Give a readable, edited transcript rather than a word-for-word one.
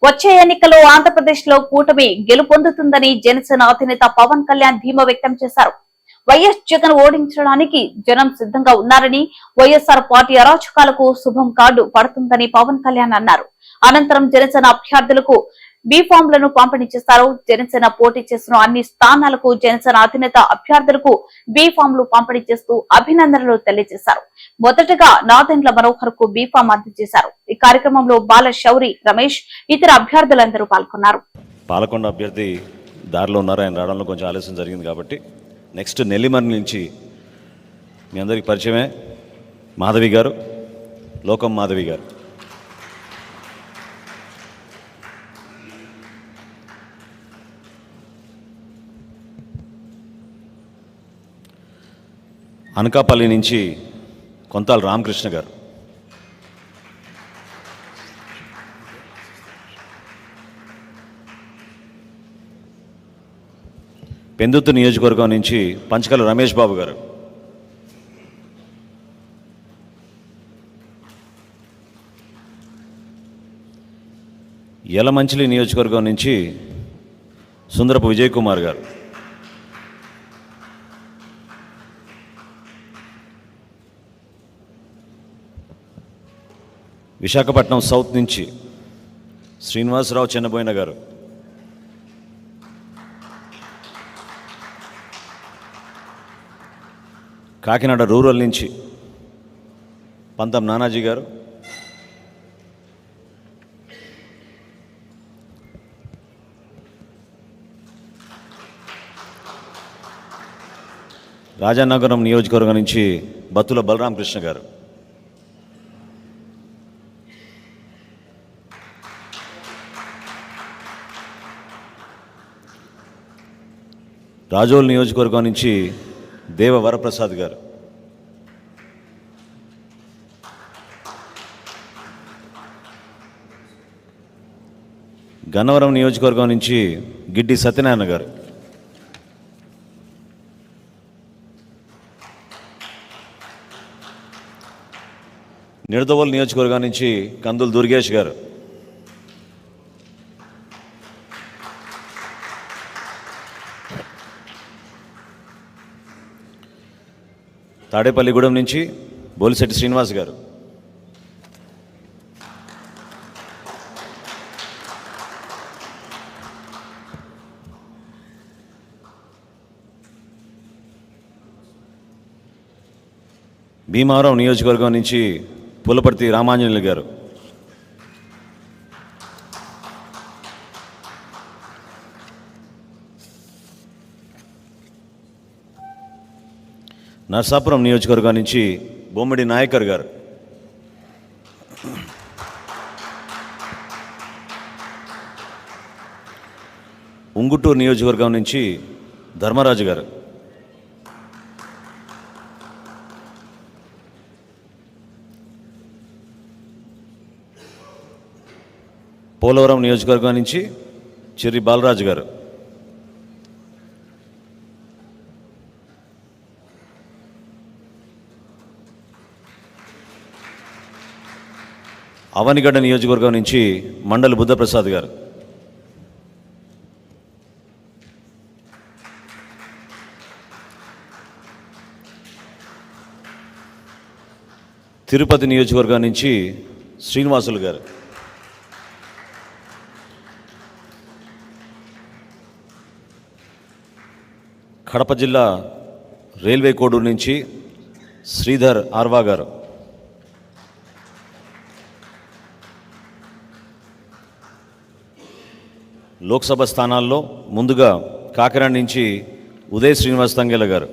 వచ్చే ఎన్నికల్లో ఆంధ్రప్రదేశ్ లో కూటమి గెలుపొందుతుందని జనసేన అధినేత పవన్ కళ్యాణ్ ధీమా వ్యక్తం చేశారు. వైఎస్ జగన్ ఓడించడానికి జనం సిద్ధంగా ఉన్నారని, వైఎస్ఆర్ పార్టీ అరాచకాలకు శుభం కార్డు పడుతుందని పవన్ కళ్యాణ్ అన్నారు. అనంతరం జనసేన అభ్యర్థులకు బీఫామ్లను పంపిణీ చేశారు. జనసేన పోటీ చేసిన అన్ని స్థానాలకు జనసేన అధినేత అభ్యర్థులకు బీఫామ్లు పంపిణీ చేస్తూ అభినందనలు తెలియజేశారు. మొదటగా నాదెండ్ల మనోహర్ కు బీఫామ్ అందజేశారు. ఈ కార్యక్రమంలో బాల శౌరి, రమేష్, ఇతర అభ్యర్థులందరూ పాల్గొన్నారు. పాలకొండ అభ్యర్థి దారిలో ఉన్నారు. ఆయన రావడంలో కొంచెం ఆలస్యం జరిగింది కాబట్టి నెక్స్ట్ నెల్లిమర్రి నుంచి మీ అందరికీ పరిచయమే మాధవి గారు, లోకం మాధవి గారు. అనకాపల్లి నుంచి కొంతాల రామకృష్ణ గారు. పెందుతు నియోజకవర్గం నుంచి పంచకల రమేష్ బాబు గారు. యలమంచిలి నియోజకవర్గం నుంచి సుందరపు విజయ్ కుమార్ గారు. విశాఖపట్నం సౌత్ నుంచి శ్రీనివాసరావు చెన్నబోయిన గారు. కాకినాడ రూరల్ నుంచి పంతం నానాజీ గారు. రాజానగరం నియోజకవర్గం నుంచి బత్తుల బలరామకృష్ణ గారు. రాజోల్ నియోజకవర్గం నుంచి దేవ వరప్రసాద్ గారు. గన్నవరం నియోజకవర్గం నుంచి గిడ్డి సత్యనారాయణ గారు. నిడదవోలు నియోజకవర్గం నుంచి కందులు దుర్గేష్ గారు. తాడేపల్లిగూడెం నుంచి బోలిశెట్టి శ్రీనివాస్ గారు. భీమారం నియోజకవర్గం నుంచి పులపర్తి రామాంజనేయులు గారు. నర్సాపురం నియోజకవర్గం నుంచి బొమ్మిడి నాయకర్ గారు. ఉంగుటూరు నియోజకవర్గం నుంచి ధర్మరాజు గారు. పోలవరం నియోజకవర్గం నుంచి చెర్రి బాలరాజు గారు. అవనిగడ్డ నియోజకవర్గం నుంచి మండలి బుద్ధప్రసాద్ గారు. తిరుపతి నియోజకవర్గం నుంచి శ్రీనివాసులు గారు. కడప జిల్లా రైల్వే కోడూరు నుంచి శ్రీధర్ ఆర్వా గారు. లోక్సభ స్థానాల్లో ముందుగా కాకినాడ నుంచి ఉదయ్ శ్రీనివాస్ తంగేల గారు.